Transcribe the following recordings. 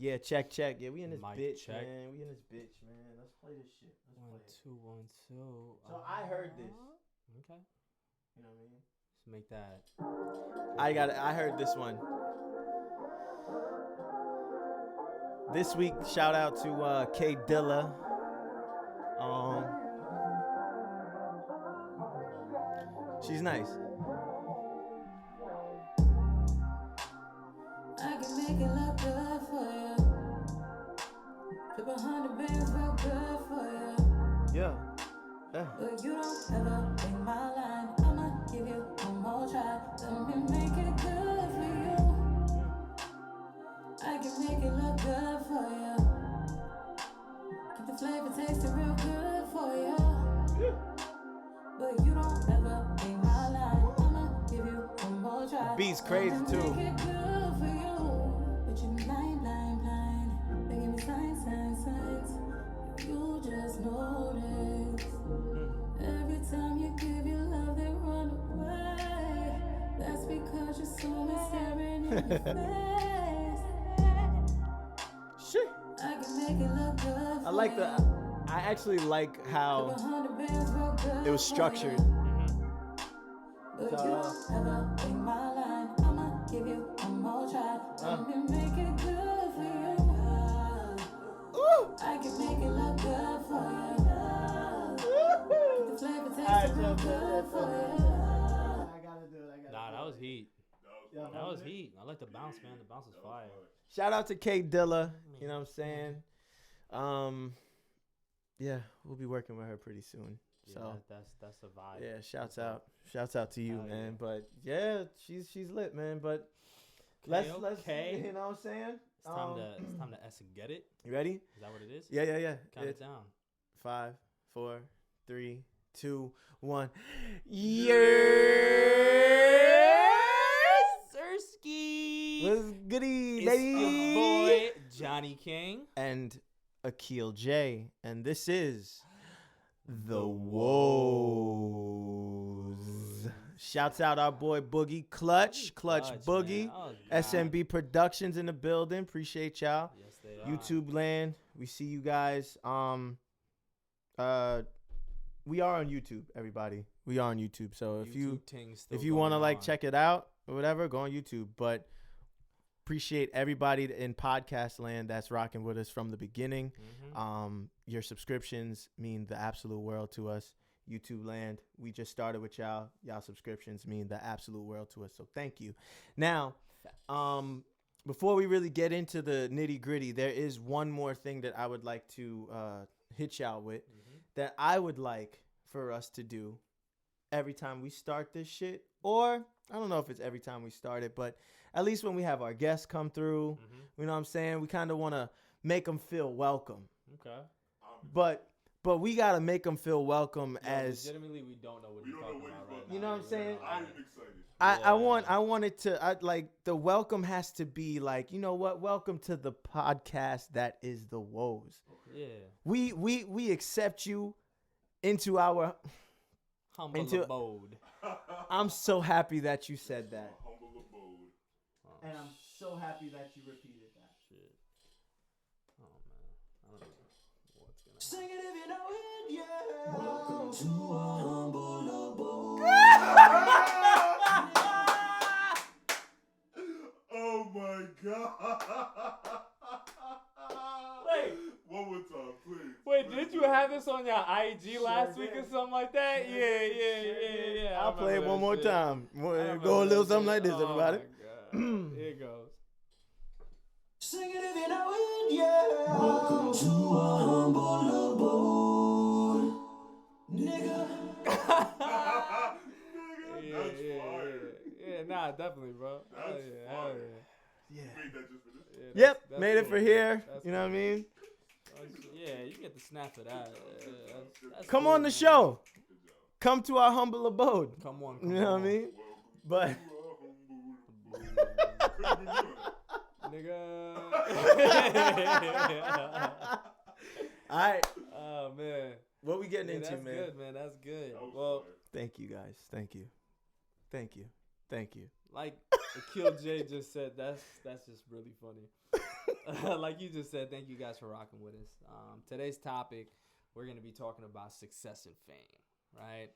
Yeah, check. Yeah, we in this Mic bitch, check. man. We in this bitch, man. Let's play this shit. Let's play 1 it. 2 1 2. So I heard this. Okay. You know what I mean? Let's make that. I heard this one. This week, shout out to K Dilla. She's nice. I can make it look good for you. Flip 100 bands real good for you. Yeah. But you don't ever take my line. I'ma give you one more try. Let me make it good for you. I can make it look good for you. Keep the flavor tasting real good for you. But you don't ever take my line. I'ma give you one more try. Beat's crazy Let me too. make it good for you. But you blind. They give me signs. You just notice. Every time you give your love, they run away. That's because you saw me staring in your face. Shit. I can make it look good. I like the. I actually like how it was structured. But you don't ever take my line. I'ma give you one more try. Let me make it good for you. I can make it look good for you. The flavor tastes real good for you. I gotta do it. Nah, that was heat. Yeah, That was heat. I like the bounce, man. The bounce was fire. Shout out to K Dilla. You know what I'm saying? Yeah, we'll be working with her pretty soon. Yeah, So that's a vibe. yeah, shouts out to you, Hell man. yeah. But yeah, she's lit, man. But let's you know what I'm saying? It's time to S and get it. You ready? Is that what it is? Yeah. Count it down. 5, 4, 3, 2, 1. Yeah, Sirski. what's goody, It's baby? your boy Johnny King. And Akil J, and this is the WOES. Shouts out our boy Boogie Clutch Boogie, man. Oh, SMB Productions in the building. Appreciate y'all. Yes, they are. YouTube land, we see you guys. We are on YouTube, everybody. We are on YouTube. So if you want to like check it out or whatever, go on YouTube. But appreciate everybody in podcast land that's rocking with us from the beginning. Your subscriptions mean the absolute world to us. YouTube land, we just started with y'all. Y'all subscriptions mean the absolute world to us. So thank you. Now, before we really get into the nitty gritty, there is one more thing that I would like to hit y'all with that I would like for us to do every time we start this shit. Or I don't know if it's every time we start it, but at least when we have our guests come through, you know what I'm saying? We kind of want to make them feel welcome. Okay. But we got to make them feel welcome as... Legitimately, we don't know what you're talking about right now. You know what I'm saying? I'm excited. I want it to, the welcome has to be like, you know what? Welcome to the podcast that is the WOES. Yeah. We accept you into our... Humble abode. I'm so happy that you said that. Humble abode. And I'm so happy that you repeated that. Shit. Oh, man. I don't know what's going to Sing it if you know it, yeah. Welcome to our humble abode. Oh my God. Wait. One more time, please. Wait, did you have this on your IG last week did. or something like that? Yeah. I'll play it one more time. I Go remember a little that something shit. like this, everybody. Oh my God. Here it goes. Sing it if you know it, yeah. Welcome to our humble abode, nigga. That's fire. Yeah, nah, definitely, bro. That's Hell fire. yeah. You made that just for this? Yeah, Yep, that's made it cool. for here. That's You know what I cool. mean? Yeah, you get the snap of that. That's Come cool, on the man. show. Good job. Come to our humble abode. Come on. You know what I mean? Welcome But to our humble abode. Nigga. all right, Oh, man. what we getting into, That's man? good, man. That's good. That was Well, fire. Thank you, guys. Thank you. like Akil J just said, that's just really funny. like you just said, thank you guys for rocking with us. Today's topic, we're going to be talking about success and fame, right?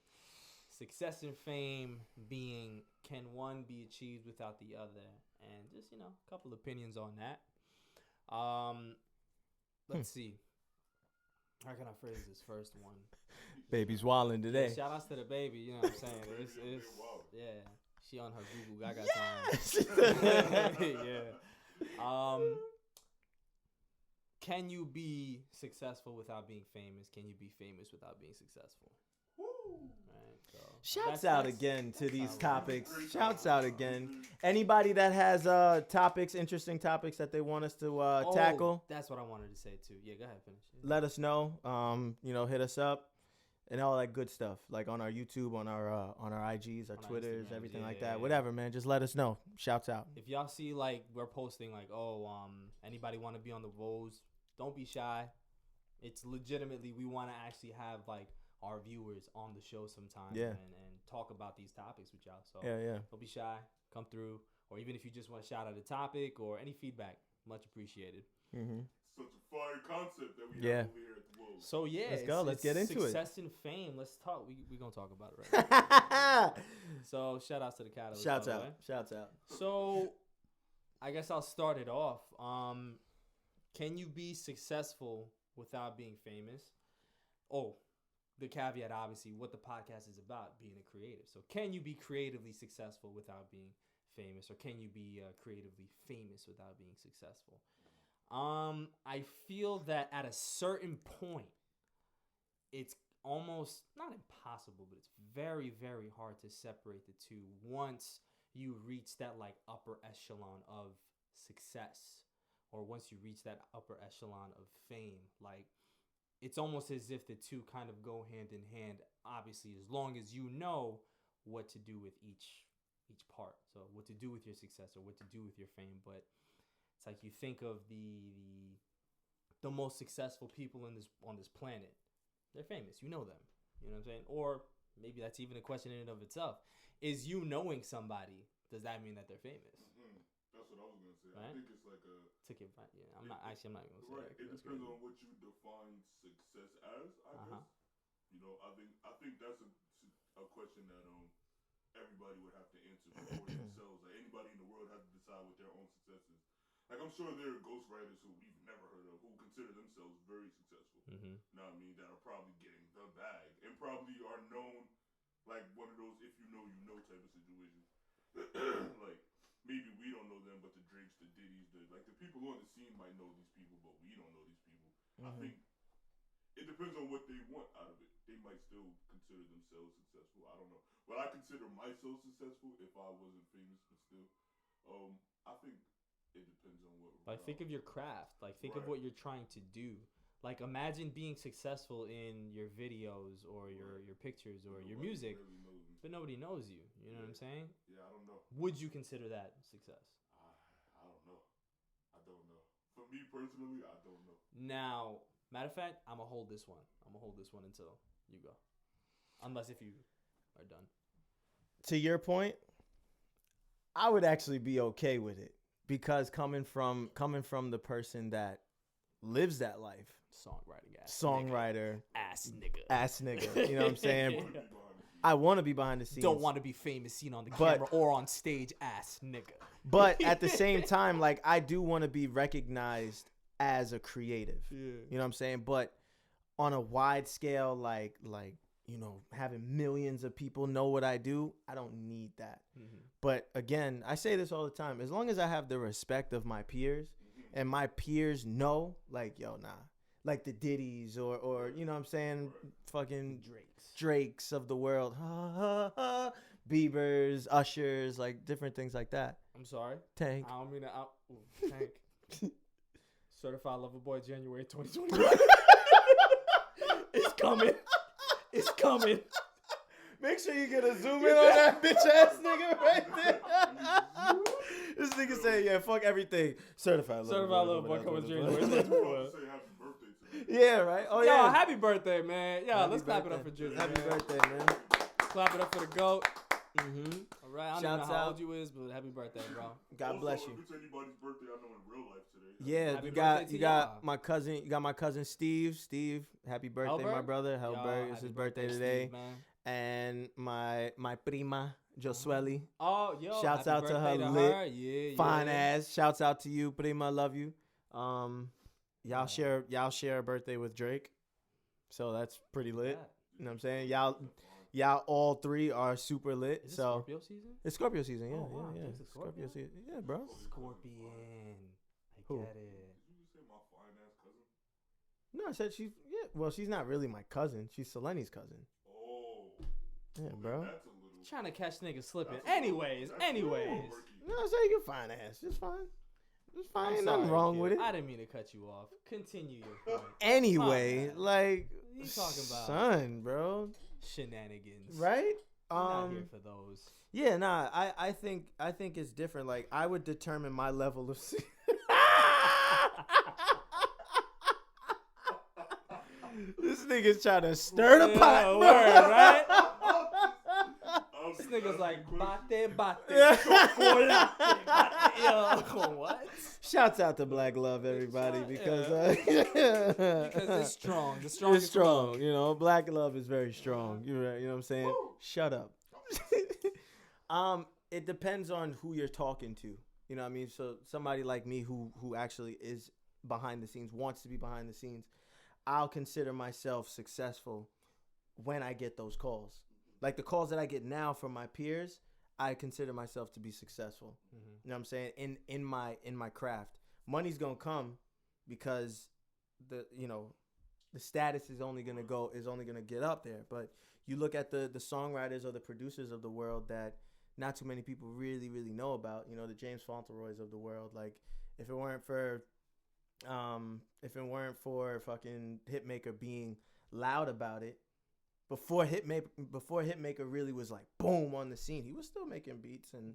Success and fame being, can one be achieved without the other? And just, a couple opinions on that. Let's see. How can I phrase this first one? Baby's wildin' today. Yeah, shout outs to the baby, you know what I'm saying? It's yeah. She on her Google Gaga time. Yeah. Can you be successful without being famous? Can you be famous without being successful? Right, so Shouts out again to these topics. Shouts out again. Anybody that has topics, interesting topics that they want us to tackle. That's what I wanted to say too. Yeah, go ahead, finish. Yeah. Let us know. Hit us up and all that good stuff. Like on our YouTube, on our IGs, our Twitters, everything like that. Whatever, man. Just let us know. Shouts out. If y'all see like we're posting like, anybody want to be on the WOES, don't be shy. It's legitimately we want to actually have like our viewers on the show sometime and talk about these topics with y'all. So don't be shy. Come through. Or even if you just want to shout out a topic or any feedback, much appreciated. Mm-hmm. Such a fire concept that we have over here at the WOES. So let's go. Let's get into success and fame. Let's talk. We're going to talk about it right now. So shout outs to the Catalyst. Shouts out. So I guess I'll start it off. Can you be successful without being famous? The caveat, obviously, what the podcast is about, being a creative. So can you be creatively successful without being famous? Or can you be creatively famous without being successful? I feel that at a certain point, it's almost not impossible, but it's very, very hard to separate the two once you reach that like upper echelon of success, or once you reach that upper echelon of fame. Like, it's almost as if the two kind of go hand in hand, obviously, as long as you know what to do with each part. So what to do with your success or what to do with your fame. But it's like you think of the most successful people on this planet. They're famous. You know them. You know what I'm saying? Or maybe that's even a question in and of itself. Is you knowing somebody, does that mean that they're famous? Mm-hmm. That's what I was gonna say. Right? I think it's like a ticket. Yeah, I'm not even gonna say right. that. It depends on what you define success as. I guess. I think that's a question that everybody would have to answer for themselves. Like anybody in the world has to decide what their own success is. Like I'm sure there are ghostwriters who we've never heard of who consider themselves very successful. Mm-hmm. You know what I mean? That are probably getting the bag and probably are known like one of those if you know type of situations. Like maybe we don't know them, but the Drakes, the Diddy's, the people on the scene might know these people, but we don't know these people. Mm-hmm. I think it depends on what they want out of it. They might still consider themselves successful. I don't know. But I consider myself successful if I wasn't famous, but still. I think it depends on what. Like think of your craft. Like think of what you're trying to do. Like imagine being successful in your videos or your pictures or your music, really but nobody knows you. You know what I'm saying? Yeah, I don't know. Would you consider that success? I don't know. For me personally, I don't know. Now, matter of fact, I'm gonna hold this one. Until you go, unless if you are done. To your point, I would actually be okay with it because coming from the person that lives that life, songwriter, ass nigga. You know what I'm saying? I want to be behind the scenes. Don't want to be famous, seen on the camera or on stage, ass nigga. But at the same time, like I do want to be recognized as a creative. Yeah. You know what I'm saying? But on a wide scale, like having millions of people know what I do, I don't need that. Mm-hmm. But again, I say this all the time. As long as I have the respect of my peers and my peers know, like, yo, nah. Like the Diddy's or you know what I'm saying, fucking Drakes of the world. Biebers, Ushers, like different things like that. I'm sorry. Tank. I don't mean to Tank. Certified Lover Boy January 2021. It's coming. Make sure you get a zoom in on that bitch ass nigga right there. This nigga say, yeah, fuck everything. Certified Lover Boy coming January 2021. Yeah, right. Oh yeah. Yo, happy birthday, man. Yeah, let's clap it up for Junior. Happy birthday, man. Clap it up for the GOAT. All right, I don't even know how old you is, but happy birthday, bro. God bless you. If it's anybody's birthday, I know in real life today. Yeah, you got my cousin. You got my cousin Steve. Steve, happy birthday, my brother. Hellberg, it's his birthday today. Steve, and my prima Josueli. Oh, yo! Shouts out to her lit, fine ass. Shouts out to you, prima. Love you. Y'all share a birthday with Drake, so that's pretty lit. You know what I'm saying? Y'all all three are super lit. Is it so Scorpio season? It's Scorpio season. Yeah, wow. yeah. Scorpio season. Yeah, bro. Scorpion. I get it. Did you say my fine ass cousin? No, I said she's Well, she's not really my cousin. She's Seleni's cousin. Oh. Yeah, bro. That's a little. Trying to catch niggas slipping. Anyways. No, I say you fine ass. It's fine. It's fine. Ain't nothing wrong with it. I didn't mean to cut you off. Continue your point. Anyway, like, you talking about son, bro. Shenanigans, right? Not here for those. Yeah, nah. I think it's different. Like, I would determine my level of. This nigga's trying to stir the pot, bro. Word, right? This nigga's like bate, chocolate. Yo, what? Shouts out to Black Love, everybody, because it's strong. The strong is strong. You know, Black Love is very strong. You know what I'm saying? Woo. Shut up. It depends on who you're talking to. You know what I mean? So somebody like me who actually is behind the scenes, wants to be behind the scenes, I'll consider myself successful when I get those calls. Like the calls that I get now from my peers, I consider myself to be successful. Mm-hmm. You know what I'm saying? In my craft. Money's gonna come because the status is only gonna get up there. But you look at the songwriters or the producers of the world that not too many people really, really know about, you know, the James Fauntleroys of the world. Like if it weren't for fucking Hitmaker being loud about it, before Hitmaker really was like boom on the scene, he was still making beats and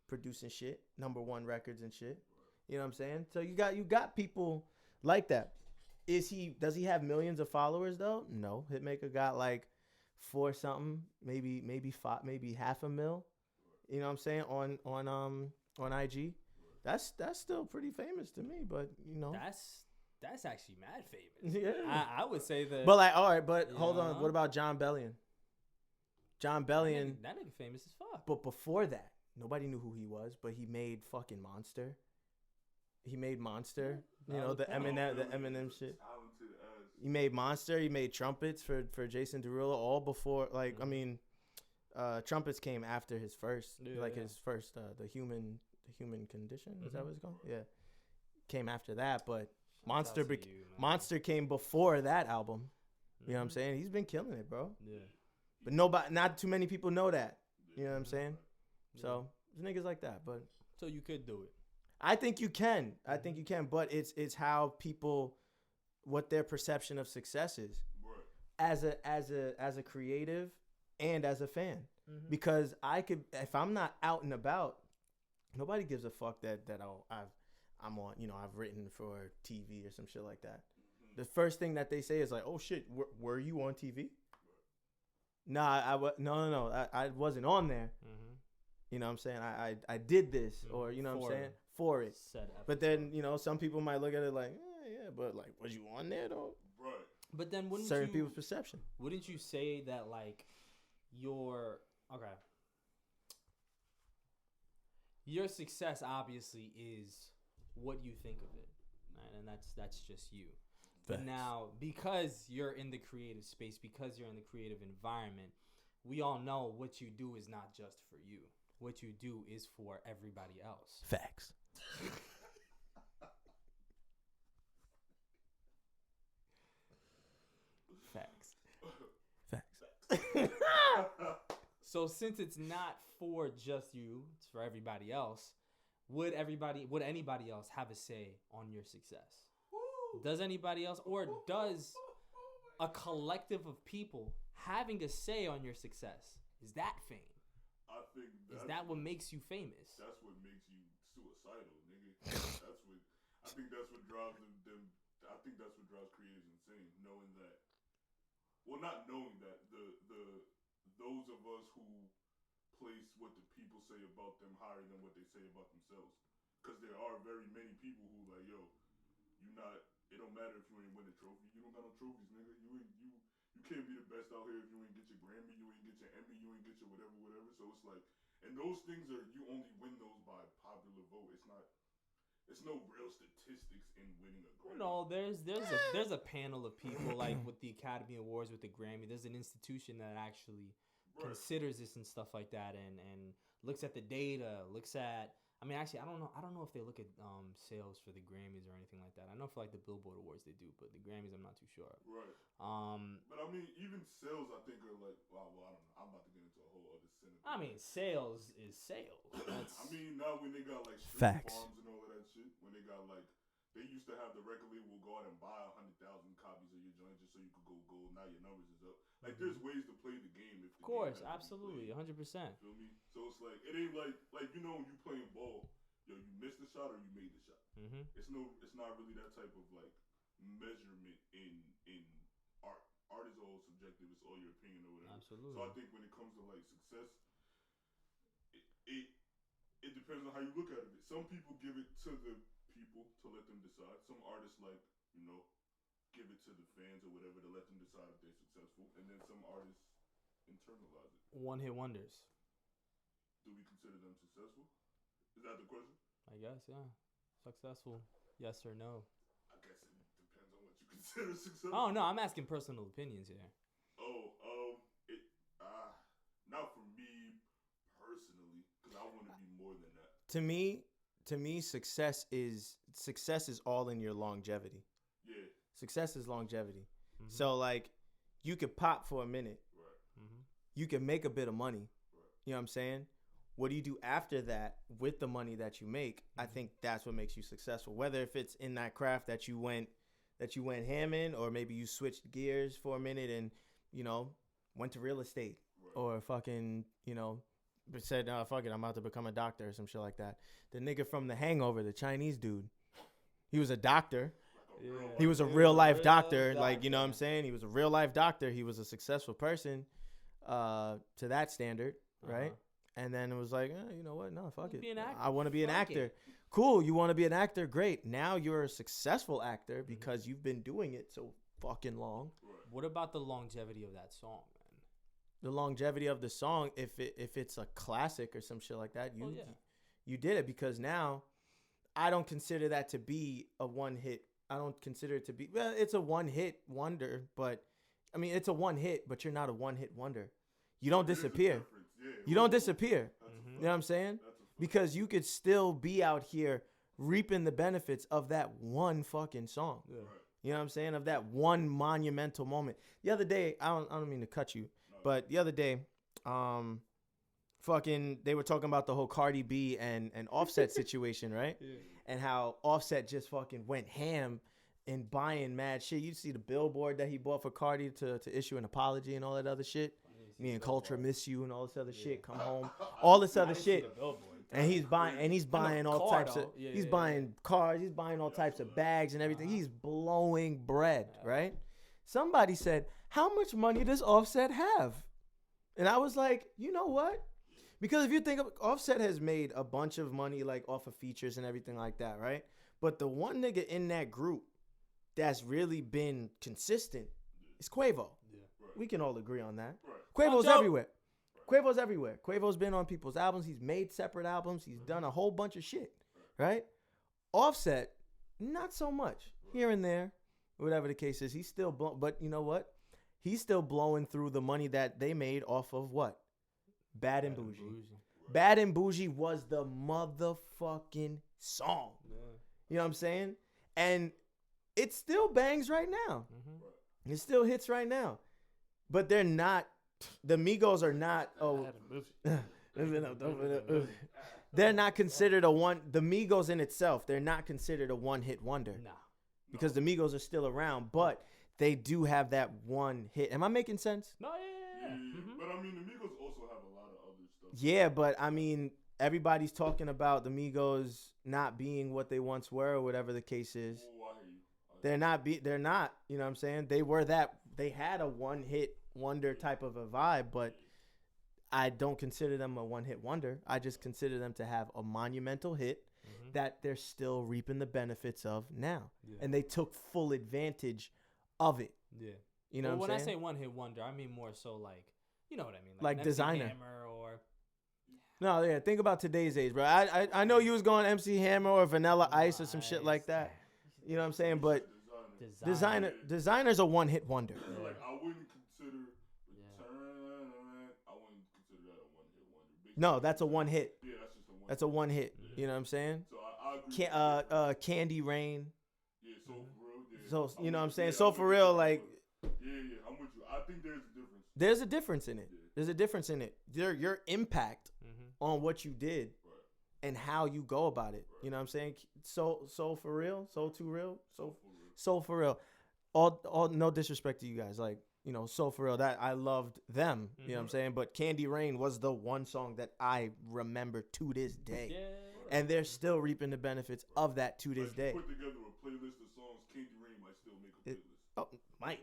producing shit, #1 records and shit. You know what I'm saying? So you got people like that. Does he have millions of followers though? No. Hitmaker got like 4 something, maybe 5, maybe half a mil. You know what I'm saying? On IG. That's still pretty famous to me, but you know. That's actually mad famous. Yeah. I would say that. But like, all right, but hold on. What about John Bellion? John Bellion. That nigga famous as fuck. But before that, nobody knew who he was, but he made fucking Monster. He made Monster. You know, the Eminem shit. He made Monster. He made Trumpets for Jason Derulo all before, like, I mean, Trumpets came after his first, his first, the human condition. Is that what it's called? Yeah. Came after that, but Monster came before that album. You know what I'm saying? He's been killing it, bro. Yeah. But not too many people know that. You know what I'm saying? Yeah. So there's niggas like that, but so you could do it. I think you can. But it's how people, what their perception of success is, as a creative and as a fan. Mm-hmm. Because if I'm not out and about, nobody gives a fuck that I'm on, you know, I've written for TV or some shit like that. Mm-hmm. The first thing that they say is like, "Oh shit, were you on TV?" Nah, no, I wasn't on there. Mm-hmm. You know what I'm saying? I did this, or you know what I'm saying, for it. But then, you know, some people might look at it like, yeah, but like, was you on there though? Right. But then wouldn't certain people's perception? Wouldn't you say that like your success obviously is what you think of it, right? And that's just you. But now, because you're in the creative space, because you're in the creative environment, we all know what you do is not just for you. What you do is for everybody else. Facts. So since it's not for just you, it's for everybody else, would anybody else have a say on your success? Does anybody else, or does a collective of people having a say on your success, is that fame? Is that what makes you famous? That's what makes you suicidal, nigga. I think that's what drives them. I think that's what drives creators insane, knowing that. Well, not knowing that those of us who place what the people say about them higher than what they say about themselves. Because there are very many people who like, yo, you not. It don't matter if you ain't win a trophy. You don't got no trophies, nigga. You can't be the best out here if you ain't get your Grammy, you ain't get your Emmy, you ain't get your whatever. So it's like, and those things are you only win those by popular vote. It's no real statistics in winning a Grammy. No, there's a panel of people like with the Academy Awards, with the Grammy. There's an institution that actually considers this and stuff like that, and looks at the data, looks at. I mean, actually, I don't know if they look at sales for the Grammys or anything like that. I know for like the Billboard Awards they do, but the Grammys I'm not too sure. Right. But I mean, even sales I think are like, well, I don't know. I'm about to get into a whole other cynical. I mean, sales is sales. I mean, now when they got like street Facts. farms and all of that shit, when they got like, they used to have the record label go out and buy 100,000 copies of your joint just so you could go gold. Now your numbers is up. Like, there's ways to play the game. If the Of course, game absolutely, 100%. Feel me? So it's like, it ain't like you know when you playing ball, yo, you missed the shot or you made the shot. Mm-hmm. It's not really that type of like measurement in art. Art is all subjective. It's all your opinion or whatever. Absolutely. So I think when it comes to like success, it depends on how you look at it. Some people give it to the people to let them decide. Some artists like, you know, give it to the fans or whatever to let them decide if they're successful. And then some artists internalize it. One-hit wonders. Do we consider them successful? Is that the question? I guess, yeah. Successful, yes or no? I guess it depends on what you consider successful. Oh, no, I'm asking personal opinions here. Not for me personally, because I want to be more than that. To me, success is all in your longevity. Yeah. Success is longevity. Mm-hmm. So like, you could pop for a minute. Right. Mm-hmm. You can make a bit of money. Right. You know what I'm saying? What do you do after that with the money that you make? Mm-hmm. I think that's what makes you successful. Whether if it's in that craft that you went ham in, or maybe you switched gears for a minute and, you know, went to real estate, right. Or fucking, you know, said, fuck it, I'm about to become a doctor or some shit like that. The nigga from The Hangover, the Chinese dude, he was a doctor. Yeah. He was a real life doctor. Like, you know what I'm saying? He was a real life doctor. He was a successful person to that standard, right? And then it was like, you know what? No, fuck it. I want to be an actor. Cool. You want to be an actor? Great. Now you're a successful actor because you've been doing it so fucking long. What about the longevity of that song, man? The longevity of the song, if it's a classic or some shit like that, you did it, because now I don't consider that to be a one hit. I don't consider it to be, well, it's a one hit wonder, but I mean, it's a one hit, but you're not a one hit wonder. You don't disappear. You don't disappear. You know what I'm saying? Because you could still be out here reaping the benefits of that one fucking song. Yeah. You know what I'm saying? Of that one monumental moment. The other day, I don't mean to cut you, but the other day, fucking, they were talking about the whole Cardi B and Offset situation, right? Yeah. And how Offset just fucking went ham in buying mad shit. You see the billboard that he bought for Cardi to issue an apology and all that other shit. Me and Culture miss you and all this other shit. Come home, all this other shit. And he's buying all types of. He's buying cars. He's buying all types of bags and everything. He's blowing bread, right? Somebody said, "How much money does Offset have?" And I was like, you know what? Because if you think of Offset has made a bunch of money like off of features and everything like that, right? But the one nigga in that group that's really been consistent is Quavo. Yeah. We can all agree on that. Quavo's everywhere. Quavo's everywhere. Quavo's been on people's albums. He's made separate albums. He's done a whole bunch of shit, right? Offset, not so much. Here and there, whatever the case is. He's still, but you know what? He's still blowing through the money that they made off of what? Bad and Bougie. Bad and Bougie was the motherfucking song. Yeah. You know what I'm saying? And it still bangs right now. It still hits right now. But they're not. The Migos are not. They're not considered a one. The Migos in itself, they're not considered a one-hit wonder. No. Because the Migos are still around, but they do have that one hit. Am I making sense? No, yeah. But I mean, the Migos also have a lot of other stuff. Yeah, but I mean, everybody's talking about the Migos not being what they once were, or whatever the case is. Oh, I hear you. They're not. You know what I'm saying? They were that. They had a one-hit wonder type of a vibe, but I don't consider them a one-hit wonder. I just consider them to have a monumental hit that they're still reaping the benefits of now. Yeah. And they took full advantage of it. Yeah. You know what I'm saying? When I say one-hit wonder, I mean more so like, you know what I mean? Like Designer. Hammer or... No, yeah, think about today's age, bro. I know you was going MC Hammer or Vanilla Ice or some shit like that. You know what I'm saying? But Designer's a one-hit wonder. Yeah. Like, I wouldn't consider Return. I wouldn't consider that a one-hit wonder. No, that's a one hit. Yeah, that's just a one. That's a one hit. Yeah. You know what I'm saying? So I agree. Candy Rain. Yeah, so for real. Yeah. So you know what I'm saying? So for real, like. Yeah, I'm with you. I think there's a difference. There's a difference in it. Yeah. There's a difference in it. Your impact on what you did and how you go about it. Right. You know what I'm saying? So for real, so too real, so for real. All no disrespect to you guys, like, you know, so for real, that I loved them. You know what I'm saying? But Candy Rain was the one song that I remember to this day. Yeah. And they're still reaping the benefits of that to this day. Put together a playlist of songs, Candy Rain might still make a playlist. Might.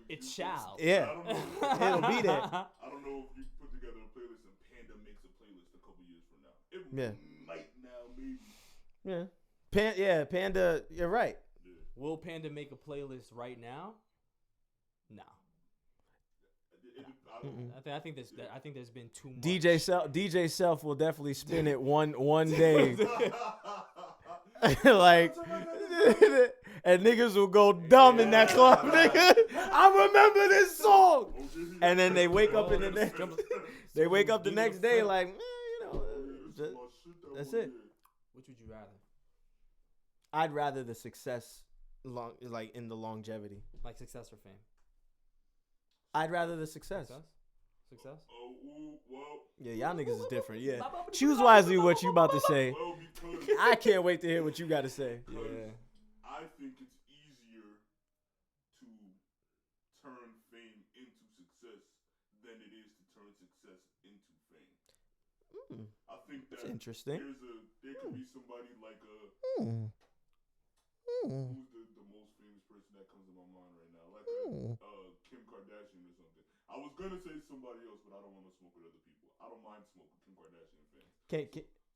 It shall. Yeah. It'll be there. I don't know if you put together a playlist and Panda makes a playlist a couple years from now. It might now, maybe. Yeah. Panda, you're right. Yeah. Will Panda make a playlist right now? No. I think there's been too much. DJ Self will definitely spin it one day. Like, and niggas will go dumb in that club, nigga. I remember this song. And then they wake up in the next day like, you know, that's it. Which would you rather? I'd rather the success like in the longevity. Like success or fame? I'd rather the success. Success? Well. Yeah, y'all niggas is different. Yeah. Choose wisely what you about to say. I can't wait to hear what you got to say. Yeah. I think it's easier to turn fame into success than it is to turn success into fame. I think that's interesting. There could be somebody like who's the most famous person that comes to my mind right now? Like Kim Kardashian or something. I was gonna say somebody else, but I don't want to smoke with other people. I don't mind smoking Kim Kardashian fans.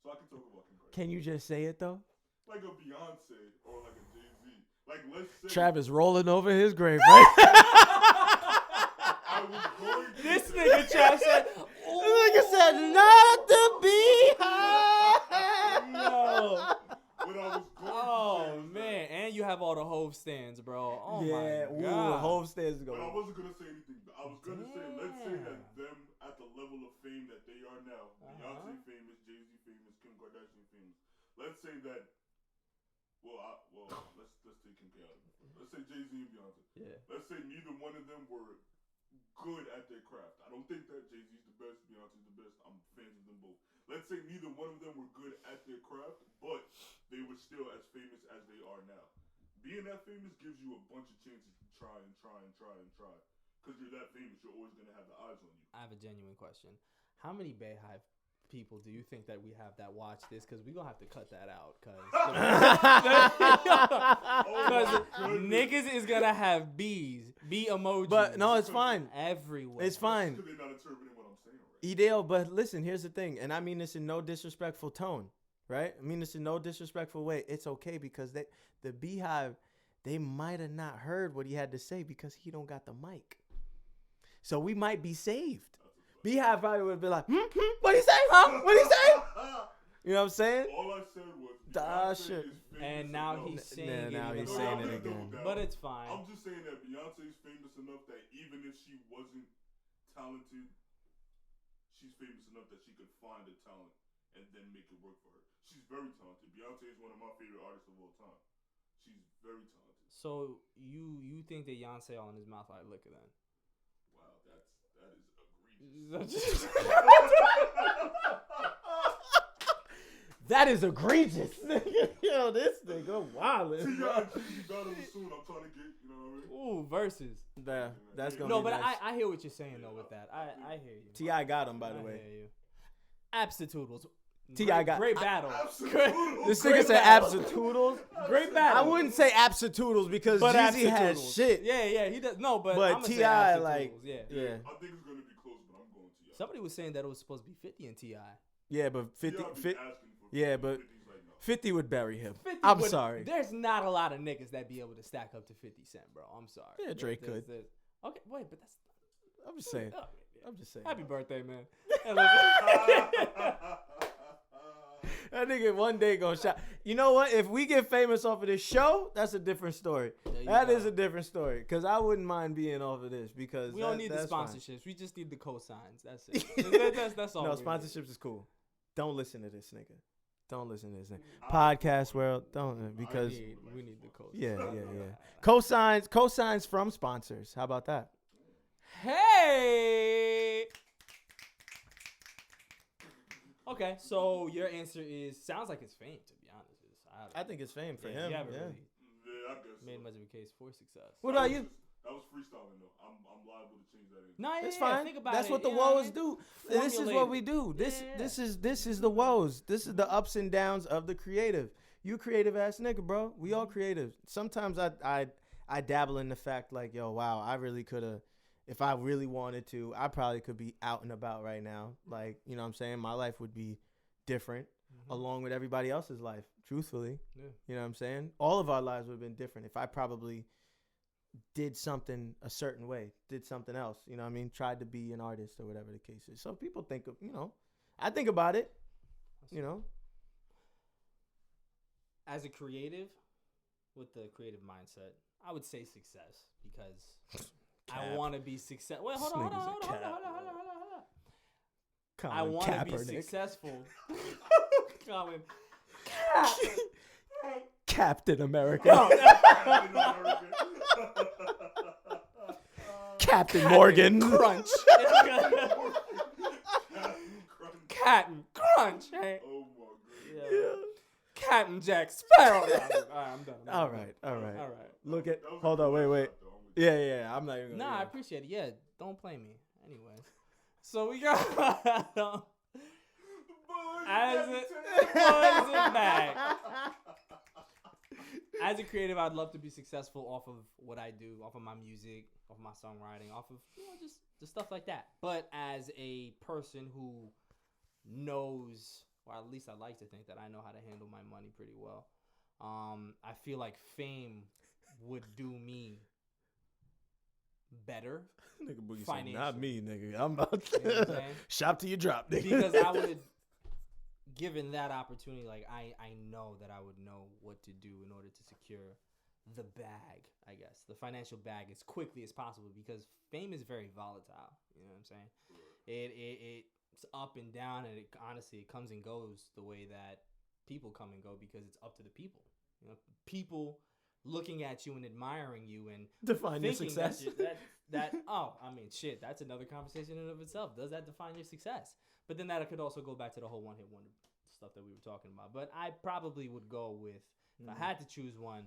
So I can talk about Kim Kardashian. Can you just say it though? Like a Beyonce or like a Jay-Z. Like, let's say Travis rolling over his grave, right? I was going to this nigga Travis said, nigga said, not the beehive. No. What I was going to say man, and you have all the Hove stands, bro. Oh yeah, my God. Hove stands go. But I wasn't gonna say anything. I was gonna say, let's say that them at the level of fame that they are now, Beyonce famous, Jay-Z famous, Kim Kardashian famous. Let's say that. Let's take Kim K out of it. Let's say Jay-Z and Beyonce. Yeah. Let's say neither one of them were good at their craft. I don't think that Jay-Z's the best, Beyonce's the best. I'm fans of them both. Let's say neither one of them were good at their craft, but they were still as famous as they are now. Being that famous gives you a bunch of chances to try. Because you're that famous, you're always going to have the eyes on you. I have a genuine question. How many Bayhive people do you think that we have that watch this? Because we're going to have to cut that out. Because niggas is going to have bee emojis. But no, it's fine. Everywhere. It's fine. Because they're not interpreting what I'm saying right. Ideo, but listen, here's the thing. And I mean this in no disrespectful tone. Right? I mean this in no disrespectful way. It's okay because the Beehive, they might have not heard what he had to say because he don't got the mic. So we might be saved. Beehive probably would have been like, what'd he say, huh? What'd he say? You know what I'm saying? All I said was, shit. And now he's saying it. Now he's saying it again. But it's fine. I'm just saying that Beyonce's famous enough that even if she wasn't talented, she's famous enough that she could find a talent and then make it work for her. She's very talented. Beyonce is one of my favorite artists of all time. She's very talented. So you think that Beyonce on his mouth like liquor then? Wow, that is egregious. That is egregious. Yo, this nigga wildin'. Battle soon. I'm trying to get, you know what I mean? Ooh, versus. That's gonna no, be but nice. I hear what you're saying though with that. I hear you. T.I. got him, by the way. I hear you. Absitoodles. T.I. got great battle. This nigga said Absitoodles. Great battle. I wouldn't say Absitoodles because Jeezy has shit. Yeah, he does. No, but T.I. like, yeah. I think it's gonna be close, but I'm going T.I. Somebody was saying that it was supposed to be 50 and T.I. Yeah, but 50, T.I. be 50 asking for yeah, 50, but 50's like, no. 50 would bury him. 50 I'm would- sorry. There's not a lot of niggas that be able to stack up to 50 Cent, bro. I'm sorry. Yeah, Drake could. Okay, wait, but that's. I'm just saying. Oh, I'm just saying. Happy birthday, man. That nigga one day gonna shout. You know what? If we get famous off of this show, that's a different story. That is a different story. Because I wouldn't mind being off of this. Because we don't need the that's fine. sponsorships. We just need the cosigns. That's it. That's all. No, we need. sponsorships is cool. Don't listen to this nigga. Don't listen to this nigga. Podcast world, don't because We need the cosigns. yeah. Cosigns from sponsors. How about that? Hey. Okay, so your answer sounds like it's fame, to be honest. I think it's fame for him. You haven't really Yeah, I guess made so. much of a case for success. What about you? That was freestyling though. I'm liable to change that. No, yeah, It's yeah, fine. think about That's it. what the You know woes I mean? do. This is what we do. Yeah. This is the woes. This is the ups and downs of the creative. You creative ass nigga, bro. We all creative. Sometimes I dabble in the fact like, yo, wow, I really could have, if I really wanted to, I probably could be out and about right now. Like, you know what I'm saying? My life would be different along with everybody else's life, truthfully. Yeah. You know what I'm saying? All of our lives would have been different if I probably did something a certain way, did something else, you know what I mean? Tried to be an artist or whatever the case is. So people think of, I think about it, As a creative, with the creative mindset, I would say success because I want to be successful. Wait, hold on. I want to be successful. Colin. Captain America. Captain Morgan. Crunch. Captain Crunch. Hey. Oh my god. Yeah. Captain Jack Sparrow. All right, I'm done. All right. Look at. That was a Hold on. good Wait. shot, though. I'm with you. Yeah. I'm not even. Nah, I appreciate it. Yeah, don't play me. Anyway. So we got as a creative, I'd love to be successful off of what I do, off of my music, off of my songwriting, off of just stuff like that. But as a person who knows, or at least I like to think that I know how to handle my money pretty well, I feel like fame would do me better. Nigga Boogie Financially. said, not me, nigga. I'm about You know what I'm to saying? shop till you drop, nigga. Because I would, given that opportunity, like I know that I would know what to do in order to secure the bag, I guess, the financial bag as quickly as possible, because fame is very volatile. You know what I'm saying? It's up and down, and it comes and goes the way that people come and go, because it's up to the people. You know, people looking at you and admiring you and Define your thinking success. Shit, that's another conversation in and of itself. Does that define your success? But then that could also go back to the whole one-hit wonder stuff that we were talking about. But I probably would go with, if I had to choose one,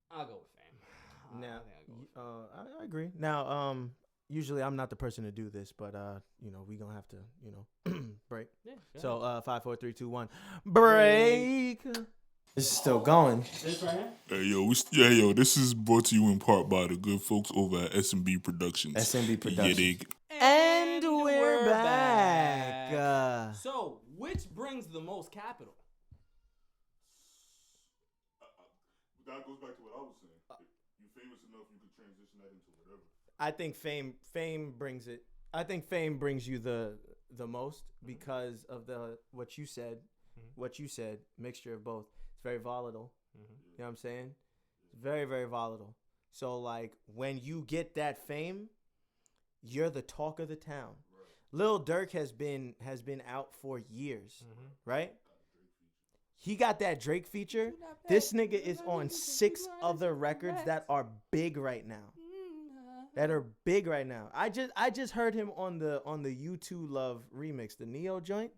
I'll go with fame. Now, I think I'll go with fame. I agree. Now, usually I'm not the person to do this, but we gonna have to, break. Yeah, go So, ahead. 5, 4, 3, 2, 1, break. This is still going. This right here? Hey yo, this is brought to you in part by the good folks over at S&B Productions. S&B Productions. Yeah, dig. And we're back. So, which brings the most capital? That goes back to what I was saying. If you're famous enough, you could transition that into whatever. I think fame brings it. I think fame brings you the most because of what you said. What you said, mixture of both. It's very volatile. You know what I'm saying? It's very, very volatile. So like when you get that fame, you're the talk of the town. Right. Lil Durk has been out for years, right? He got that Drake feature. This nigga is on 6 other records that are big right now. I just heard him on the U2 Love remix, the Neo joint.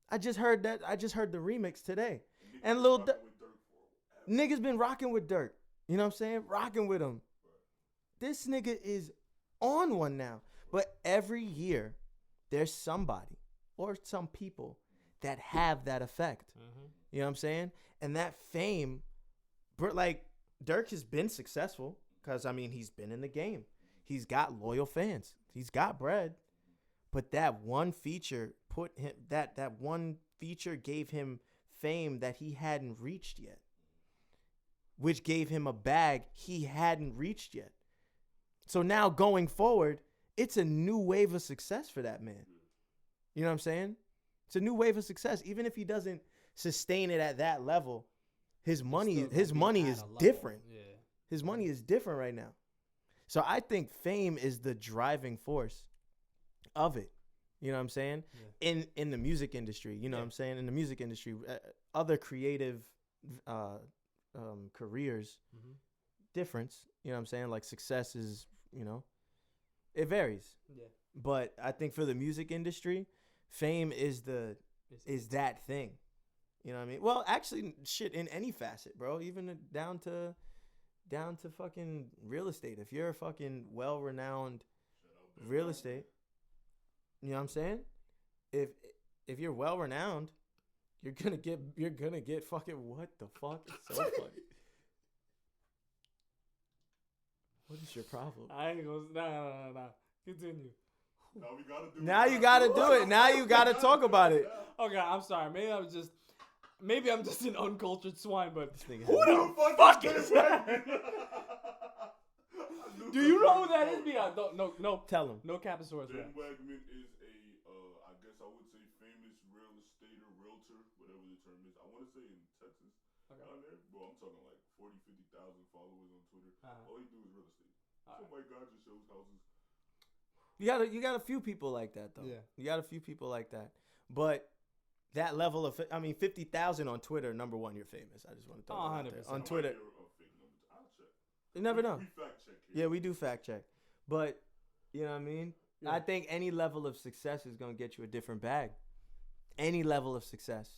I just heard that. I just heard the remix today. And Lil niggas been rocking with Durk. You know what I'm saying? Rocking with him. This nigga is on one now. But every year, there's somebody or some people that have that effect. You know what I'm saying? And that fame, like Durk has been successful because, I mean, he's been in the game. He's got loyal fans. He's got bread. But that one feature gave him fame that he hadn't reached yet, which gave him a bag he hadn't reached yet. So now going forward, it's a new wave of success for that man. You know what I'm saying? It's a new wave of success. Even if he doesn't sustain it at that level, his money is different. Yeah. His money is different right now. So I think fame is the driving force of it. You know what I'm saying? Yeah. In the music industry, you know what I'm saying? In the music industry, other creative careers, difference, you know what I'm saying? Like success is, you know, it varies. Yeah. But I think for the music industry, fame is that thing. You know what I mean? Well, actually, shit, in any facet, bro. Even down to fucking real estate. If you're a fucking well-renowned real estate, you know what I'm saying? If you're well-renowned, you're gonna get fucking what the fuck? It's so funny. What is your problem? I ain't gonna. Nah. Continue. Now you gotta do it. Now you gotta talk about it. Okay, I'm sorry. Maybe I'm just an uncultured swine, but who the fuck is that? Do you know who that is? No. Tell him. No Capasaurus. Dan Wagman is I guess I would say famous real estater, realtor, whatever the term is. I want to say in Texas. Okay. Down there. Well, I'm talking like 40, 50,000 followers on Twitter. All he do is real estate. Some white guy just shows houses. You got a few people like that though. Yeah. You got a few people like that. But that level of 50,000 on Twitter, number one, you're famous. I just want to throw that out there. On Twitter. You never know. We fact check here. Yeah, we do fact check. But you know what I mean? Yeah. I think any level of success is going to get you a different bag. Any level of success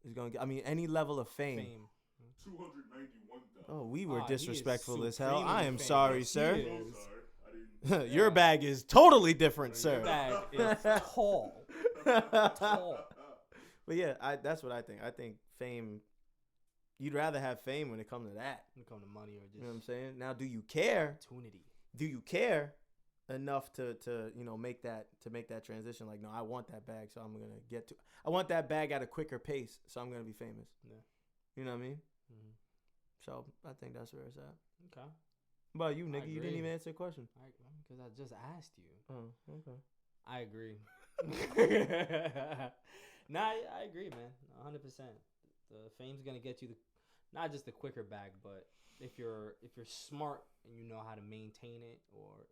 is going to get, any level of fame. 291,000. Oh, we were disrespectful as hell. I am sorry, sir. Your bag is totally different, sir. Your bag is tall. But yeah, that's what I think. I think fame, you'd rather have fame when it comes to that. When it comes to money or just, you know what I'm saying? Now, do you care? Opportunity. Do you care enough to make that transition? Like, no, I want that bag, so I'm gonna I want that bag at a quicker pace, so I'm gonna be famous. Yeah. You know what I mean? Mm-hmm. So I think that's where it's at. Okay. But you, nigga, you didn't even answer the question. Because I just asked you. Oh, okay. I agree. Nah, I agree, man. 100%. The fame's gonna get you not just the quicker bag, but if you're smart and you know how to maintain it or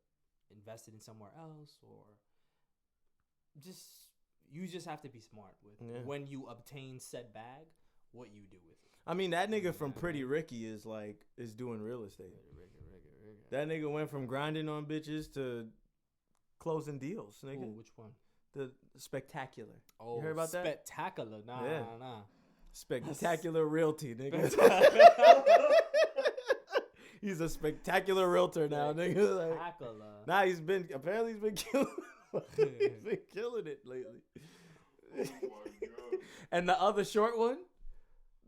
invest it in somewhere else, or you just have to be smart with when you obtain said bag, what you do with it. That nigga from Pretty Ricky is doing real estate. Ricky. That nigga went from grinding on bitches to closing deals, nigga. Ooh, which one? The Spectacular. Oh, you heard about that? Spectacular. Nah. Spectacular Realty, nigga. He's a spectacular realtor now, nigga. Spectacular. He's been killing. He's been killing it lately. Oh my God. And the other short one,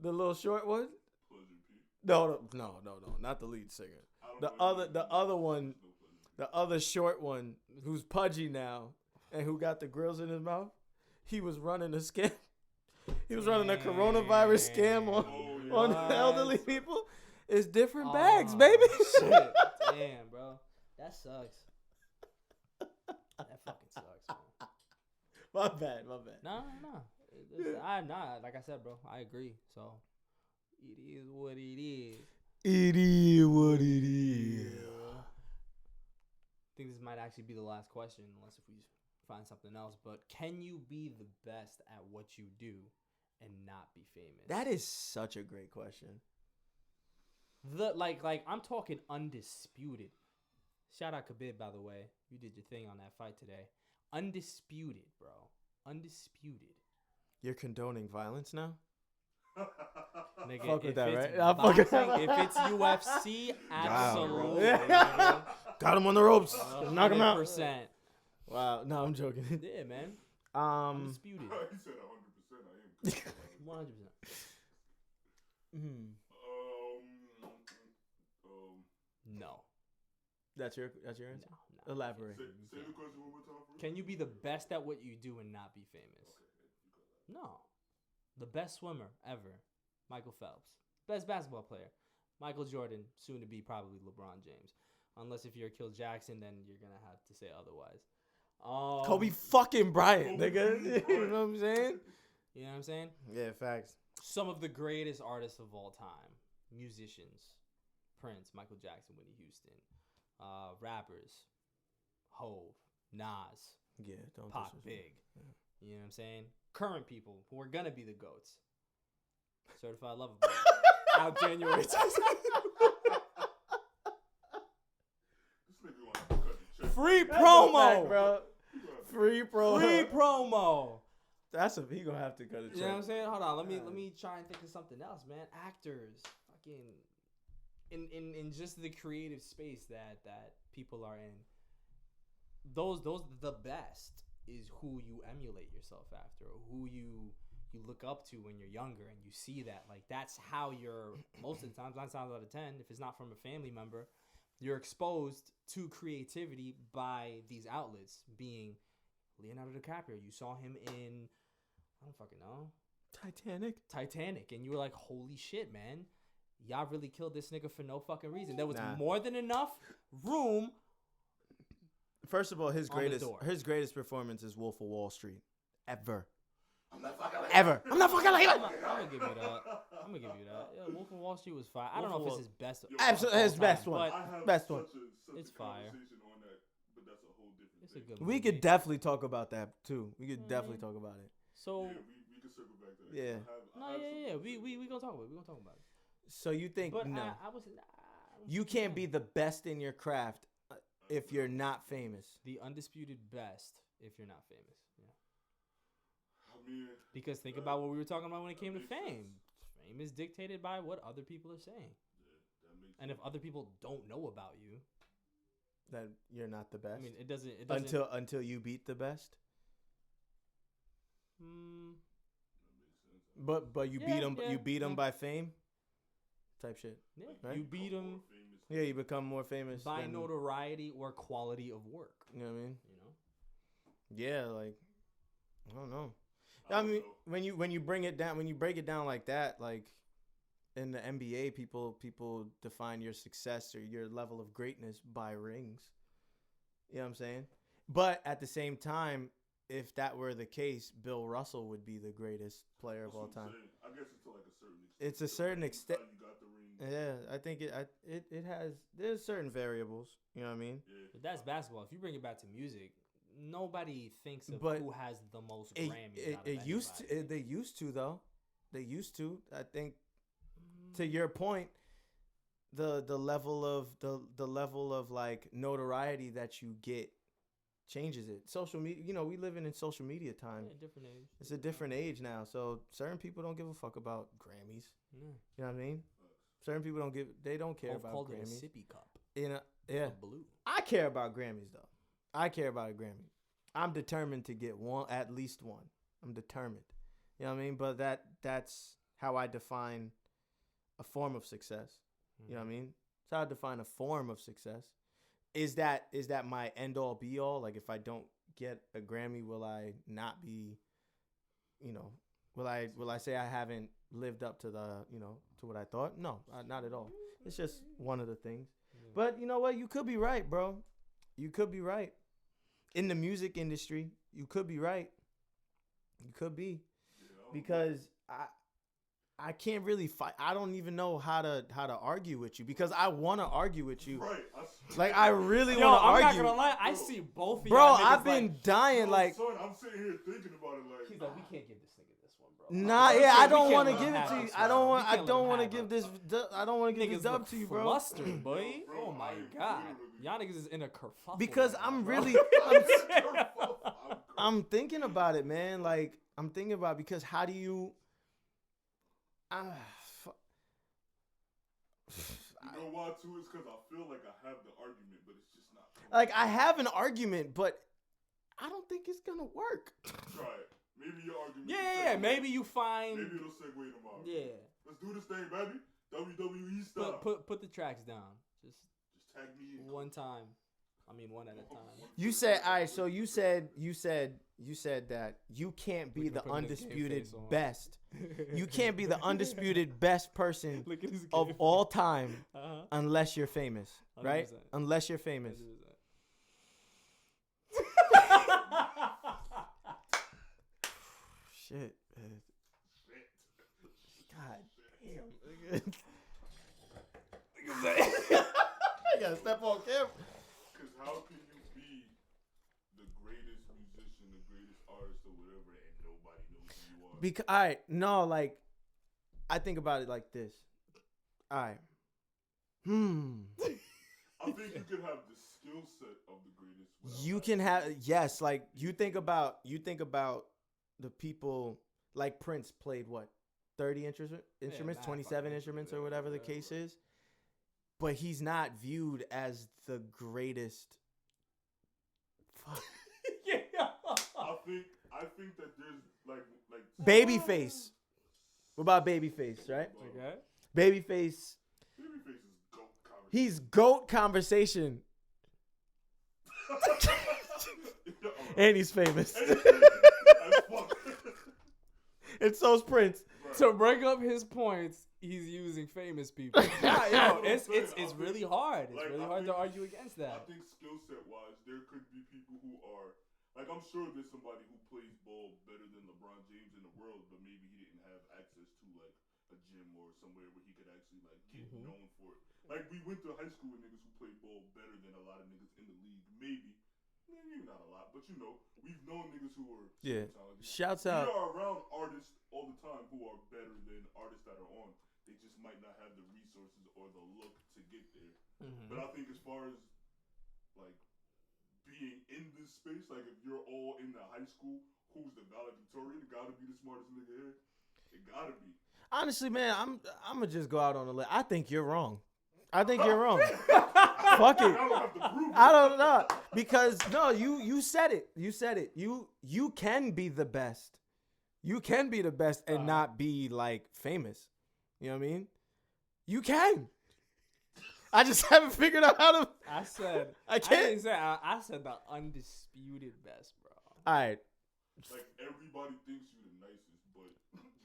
the little short one. No, not the lead singer. The other one, the other short one, who's pudgy now and who got the grills in his mouth. He was running a scam. He was running a coronavirus scam on the elderly people. It's different bags, baby. Shit. Damn, bro. That sucks. That fucking sucks, bro. My bad. No. Like I said, bro, I agree. So, it is what it is. It is what it is. I think this might actually be the last question, unless if we find something else. But can you be the best at what you do and not be famous? That is such a great question. Like I'm talking undisputed. Shout out Khabib, by the way. You did your thing on that fight today. Undisputed, bro. Undisputed. You're condoning violence now? Nigga, fuck with that, right? Boxing, if it's UFC, absolutely. Got him on the ropes. Knock him out. 100%. Wow. No, I'm joking. Yeah, man. He Undisputed. said 100%. I am 100%. No. That's your answer? No. Elaborate. Say the question one more time for me. Can you be the best at what you do and not be famous? Okay, No. The best swimmer ever, Michael Phelps. Best basketball player, Michael Jordan, soon to be probably LeBron James. Unless if you're Kill Jackson, then you're going to have to say otherwise. Kobe fucking Bryant, nigga. You know what I'm saying? You know what I'm saying? Yeah, facts. Some of the greatest artists of all time. Musicians. Prince, Michael Jackson, Whitney Houston. Rappers. Hove. Nas. Yeah, don't Pac, Big. Yeah. You know what I'm saying? Current people who are going to be the GOATs. Certified Lover Boy. Out January 10th. Free promo, bro. Free promo. Free promo. He gonna have to cut a check. You know what I'm saying? Hold on, let me try and think of something else, man. Actors, fucking, in just the creative space that people are in. Those the best is who you emulate yourself after, or who you look up to when you're younger, and you see that like that's how you're most of the times 9 times out of 10, if it's not from a family member, you're exposed to creativity by these outlets, being Leonardo DiCaprio. You saw him in, I don't fucking know, Titanic, and you were like, holy shit, man, y'all really killed this nigga for no fucking reason. There was more than enough room. First of all, his greatest performance is Wolf of Wall Street, ever. I'm not fucking like I'm not fucking like I'm gonna give you that. Yeah, Wolf of Wall Street was fire. I don't know if it's his best. Absolutely, his best one. Best one. It's fire. On that, but that's a whole different it's a good movie. We could definitely talk about that too. We could definitely talk about it. So we can circle back to that. Yeah. We gonna talk about it. We gonna talk about it. So you think but no? I was. You can't be the best in your craft if you're not famous. The undisputed best if you're not famous. Yeah. I mean, because think about what we were talking about when it came to fame. Sense. Fame is dictated by what other people are saying. Yeah, that makes and if other people don't know about you, then you're not the best. I mean, it doesn't until you beat the best. But you beat them. You beat them by fame. Type shit. Yeah, right? You beat them. Yeah, you become more famous by notoriety or quality of work. You know what I mean? You know. Yeah, like I don't know. I mean, when you bring it down, when you break it down like that, like in the NBA, people define your success or your level of greatness by rings. You know what I'm saying? But at the same time, if that were the case, Bill Russell would be the greatest player of all time. I guess it's to like a certain extent. It's a certain extent. You got the ring. Yeah, I think it has. There's certain variables. You know what I mean? Yeah. But that's basketball. If you bring it back to music, nobody thinks of who has the most Grammys. They used to though. They used to. I think. To your point, the level of like notoriety that you get changes it. Social media, we live in social media time. Yeah, different age. It's a different age now, so certain people don't give a fuck about Grammys. Yeah. You know what I mean? Certain people don't care about called Grammys. It a sippy cup. Yeah. Blue. I care about Grammys though. I care about a Grammy. I'm determined to get one, at least one. I'm determined. You know what I mean? But that's how I define a form of success. You know what I mean? That's how I define a form of success. Is that my end all be all? Like if I don't get a Grammy, will I not be, will I say I haven't lived up to to what I thought? No, not at all. It's just one of the things. Yeah. But you know what? You could be right, bro. You could be right. In the music industry, you could be right. You could be. Because I can't really fight. I don't even know how to argue with you because I want to argue with you. Right. Like I really want to argue. I'm not gonna lie. I see both of you. Bro, I've been dying. Like, son, I'm sitting here thinking about it. Like, he's like, we can't give this nigga this one, bro. Nah, yeah, I don't want to give it to you. I don't want to give this. I don't want to give this dub to you, bro. Flustered, boy. Oh my god, y'all niggas is in a kerfuffle. Because I'm really, I'm thinking about it, man. Like I'm thinking about because how do you? You know why too? It's because I feel like I have the argument, but it's just not. Like I have an argument, but I don't think it's gonna work. Try it. Maybe your argument. Yeah. Maybe you find. Maybe it'll segue tomorrow. Yeah. Let's do this thing, baby. WWE style. Put the tracks down. Just Tag me in. One time. I mean, one at a time. You said, all right. So you said that you can't be Look at the him putting his game undisputed face on. best. You can't be the undisputed best person Look at his of game all time Uh-huh. unless you're famous, right? 100%. Unless you're famous. 100%. Shit. Man. God damn. I gotta step on camera. Because how can you be the greatest musician, the greatest artist, or whatever, and nobody knows who you are? Because all right, no, like I think about it like this. All right. I think you could have the skill set of the greatest. without You having can have yes, like you think about the people like Prince played what 30 instruments, mad 27 fucking instruments, or instruments, whatever the yeah, case bro. is. But he's not viewed as the greatest. Fuck. I think that there's like Babyface. What about Babyface, right? Okay. Babyface. Babyface is GOAT conversation. He's GOAT conversation. And he's famous. And so's Prince. To break up his points, he's using famous people. Nah, yo, it's really hard. It's really hard to argue against I that. think skill set wise, there could be people who are like, I'm sure there's somebody who plays ball better than LeBron James in the world, but maybe he didn't have access to like a gym or somewhere where he could actually like get known for it. Like we went to high school with niggas who played ball better than a lot of niggas in the league. Maybe not a lot, but you know, we've known niggas who are Yeah. talented. Shouts We out. are around artists all the time who are better than artists that are on. They just might not have the resources or the look to get there. But I think as far as like being in this space, like if you're all in the high school, who's the valedictorian? It gotta be the smartest nigga here. It gotta be. Honestly, man, I'm gonna just go out on a limb. I think you're wrong. I think you're wrong. Fuck it. I don't have to prove it. I don't know because no, you said it. You said it. You can be the best. You can be the best and not be like famous. You know what I mean? You can. I just haven't figured out how to. I said I can't. didn't say I said the undisputed best, bro. All right. Like everybody thinks you're the nicest, but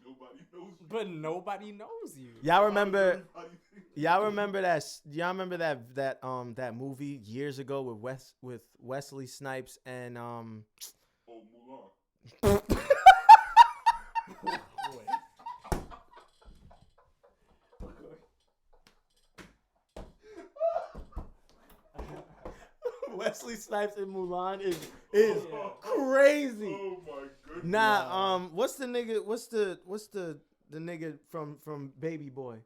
nobody knows you. But nobody knows you. Y'all remember? Everybody thinks Y'all remember that? Y'all remember that movie years ago with Wesley Snipes and Oh, Mulan. Wesley Snipes in Mulan is crazy. Oh my goodness. Nah, what's the nigga? What's the nigga from Baby Boy?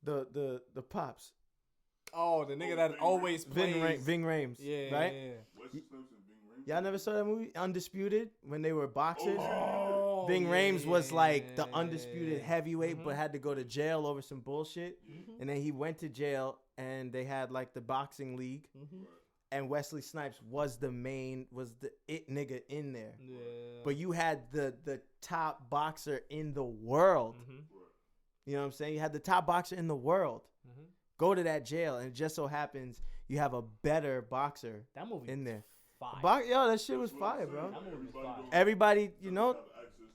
The pops. Oh, the nigga that always plays. Ving Rhames. Yeah, right. yeah. Wesley Snipes and Ving Rhames. Y'all never saw that movie, Undisputed, when they were boxers? Oh, Ving Rhames was like the yeah. undisputed heavyweight, but had to go to jail over some bullshit. And then he went to jail, and they had like the boxing league. And Wesley Snipes was the it nigga in there. Yeah. But you had the top boxer in the world. You know what I'm saying? You had the top boxer in the world. Go to that jail, and it just so happens you have a better boxer That movie in there. fire. Yo, that shit was fire, bro. That movie was fire. Everybody, you know,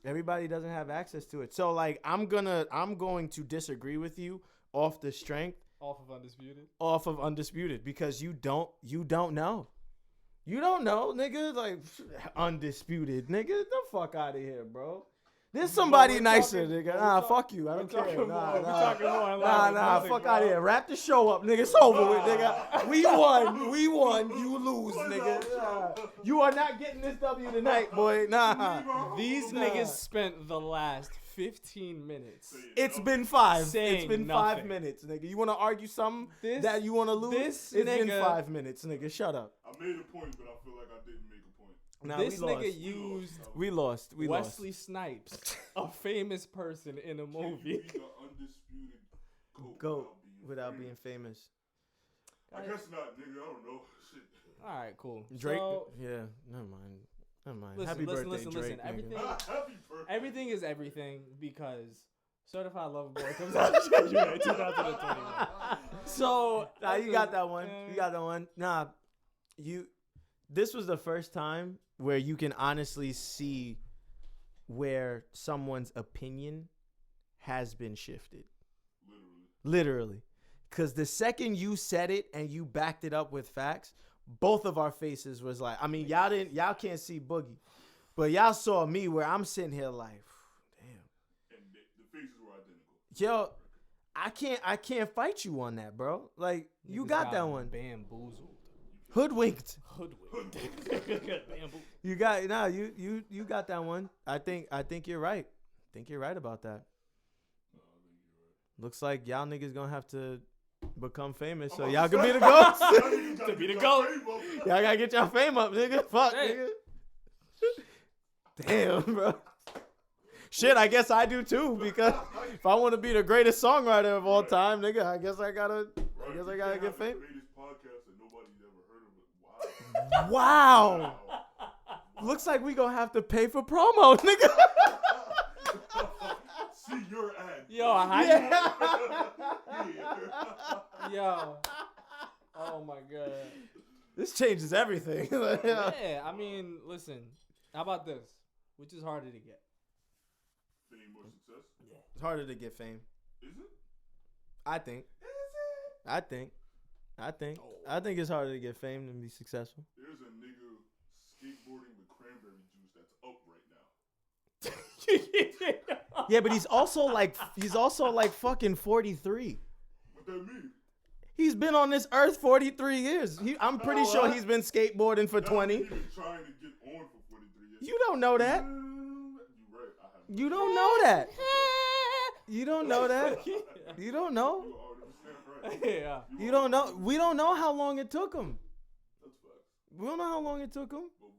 everybody doesn't have access to it. So like, I'm going to disagree with you off the strength. Off of Undisputed. Because you don't know. You don't know, nigga. Like, Undisputed, nigga. Get the fuck out of here, bro. There's somebody nicer, nigga. Nah, fuck you. I don't care. Nah, fuck out of here. Wrap the show up, nigga. It's over with, nigga. We won. You lose, nigga. Nah. You are not getting this W tonight, boy. Nah. These niggas spent the last 15 minutes. It's been 5. Saying It's been nothing. 5 minutes, nigga. You want to argue something that you want to lose? this It's been nigga- 5 minutes, nigga. Shut up. I made a point, but I feel like I didn't make a point. Nah, This we nigga lost. used We lost. Wesley Snipes, a famous person in a Can you movie. be the undisputed Goat without being famous. I guess not, nigga. I don't know. Shit. All right, cool. Drake. So, Yeah. Never mind. listen, Happy birthday, listen. Drake. nigga. Everything, Happy birthday. everything is everything because Certified Lover Boy comes out in January 2021. So Nah, you got that one. You got that one. Nah, this was the first time where you can honestly see where someone's opinion has been shifted. Literally. Because the second you said it and you backed it up with facts, both of our faces was like, I mean, y'all can't see Boogie, but y'all saw me where I'm sitting here like, damn. And the faces were identical. Yo, I can't fight you on that, bro. Like, you got that one. Bamboozled. Hoodwinked. Bamboozled. You got you got that one. I think you're right. I think you're right about that. Looks like y'all niggas gonna have to become famous so y'all can be the ghosts. To be the goat. Y'all gotta get y'all fame up, nigga. Fuck, Hey. nigga. Damn, bro. Shit, I guess I do too, because if I want to be the greatest songwriter of all time, nigga, I guess I gotta get famous. Greatest podcast that nobody's ever heard of it. Wow. Looks like we gonna have to pay for promo, nigga. See your ad. Yo, yo. Oh my god. This changes everything. Yeah, I mean, listen. How about this? Which is harder to get? Fame or success? Yeah. It's harder to get fame. Is it? I think. I think it's harder to get fame than be successful. There's a nigga skateboarding with cranberry juice that's up right now. Yeah, but he's also like fucking 43. What that mean? He's been on this earth 43 years. I'm pretty sure he's been skateboarding for 20. He's been trying to get on for 43 years. You don't know that. You're right. I have. You don't know that. You don't know that. You don't know. You are 100% right. Yeah. You don't know. We don't know how long it took him. That's facts. We don't know how long it took him. But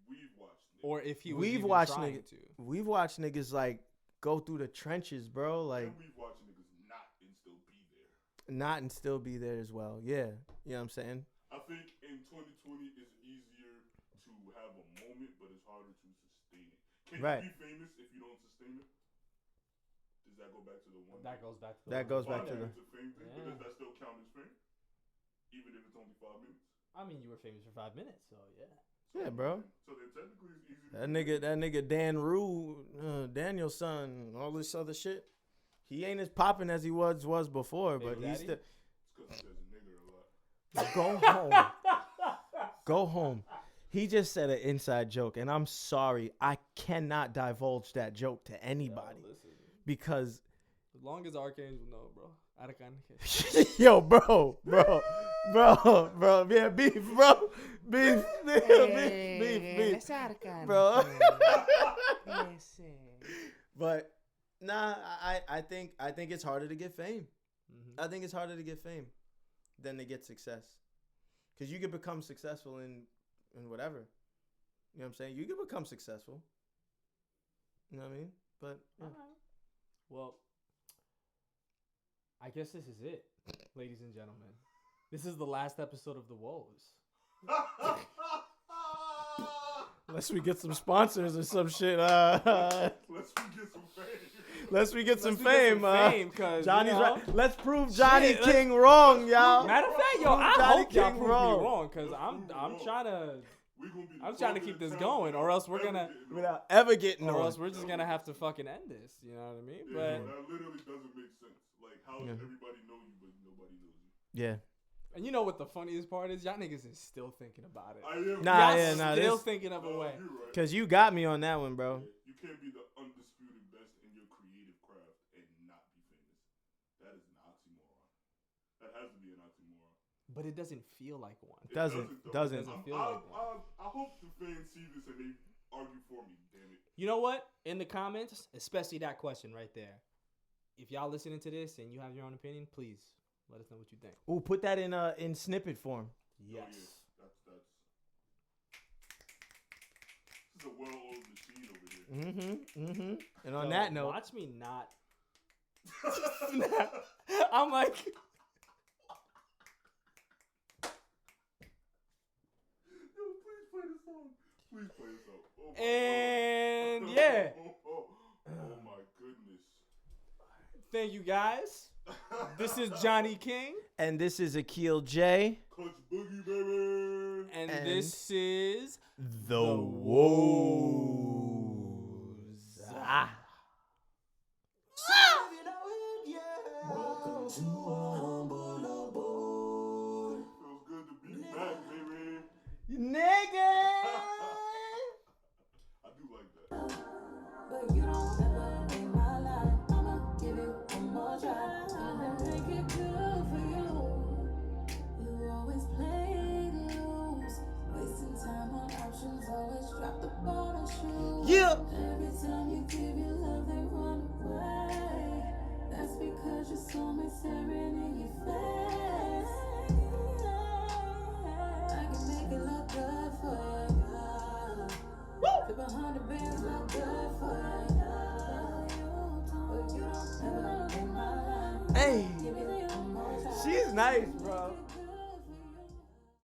we've watched it. Or if he was We've even watched trying niggas. to. We've watched niggas like go through the trenches, bro. Like And we've watched niggas not and still be there. not and still be there as well. Yeah, you know what I'm saying. I think in 2020 it's easier to have a moment, but it's harder to sustain it. Can Right. you be famous if you don't sustain it? Does that go back to the one? That goes back to the That goes back to It's the. a fame thing, but Yeah. does that still count as fame? Even if it's only 5 minutes? I mean, you were famous for 5 minutes, so yeah. Yeah, bro. So then technically it's easy to That nigga Dan Rue, Daniel's son, all this other shit. He ain't as popping as he was before, Baby but he's daddy? still. It's because he says nigger a lot. Go home. Go home. He just said an inside joke, and I'm sorry. I cannot divulge that joke to anybody Yo, listen. because, As long as Archangel know, bro. I don't kind yo, bro, yeah, beef, bro, beef, beef, bro. But nah, I think it's harder to get fame. I think it's harder to get fame than to get success, because you can become successful in whatever. You know what I'm saying? You can become successful. You know what I mean? But yeah. Well, I guess this is it, ladies and gentlemen. This is the last episode of the WOES. Unless we get some sponsors or some shit. Let's we get some fame. Let's we get some fame. Cause Johnny's you know, right. Let's prove Johnny Shit, King wrong, y'all. Matter of fact, yo, I Johnny hope y'all King prove wrong. me wrong, cause I'm trying to. I'm trying to keep this going, or else we're gonna, Without ever getting or on. else we're just gonna have to fucking end this. You know what I mean? Yeah, But that literally doesn't make sense. Like, how does everybody know you, but nobody knows you? Yeah. and you know what the funniest part is? Y'all niggas is still thinking about it. I am. Nah, Y'all yeah, nah, still this- thinking of a way. You're right. Cause you got me on that one, bro. Yeah, you can't be the undisputed best in your creative craft and not be famous. That is an oxymoron. That has to be an oxymoron. But it doesn't feel like one. It Doesn't. though. Doesn't feel like I hope the fans see this and they argue for me. Damn it. You know what? In the comments, especially that question right there. If y'all listening to this and you have your own opinion, please let us know what you think. Ooh, put that in snippet form. Yes. Oh, yeah. That's. This is a well-oiled machine over here. And on Yo, that note, watch me not. I'm like, Yo, please play the song. Please play the song. Oh, my and God. yeah. Oh my goodness. Thank you, guys. This is Johnny King. And this is Akil J. Clutch Boogie, baby. And this is The WOES. Ah. Welcome to a humble abode. Feels good to be back, baby. Nigga. I do like that. But you don't ever make my line. I'ma give you one more try. I'ma make it good for you. You always play it loose. Wasting time on options. Always drop the ball to shoot. Yeah. Every time you give your love, they run away. That's because your soulmate's staring in your face. I can make it look good for you. Flip 100 bands look good for you. But you don't ever make my line. Hey. Give me one more time. She's nice, bro.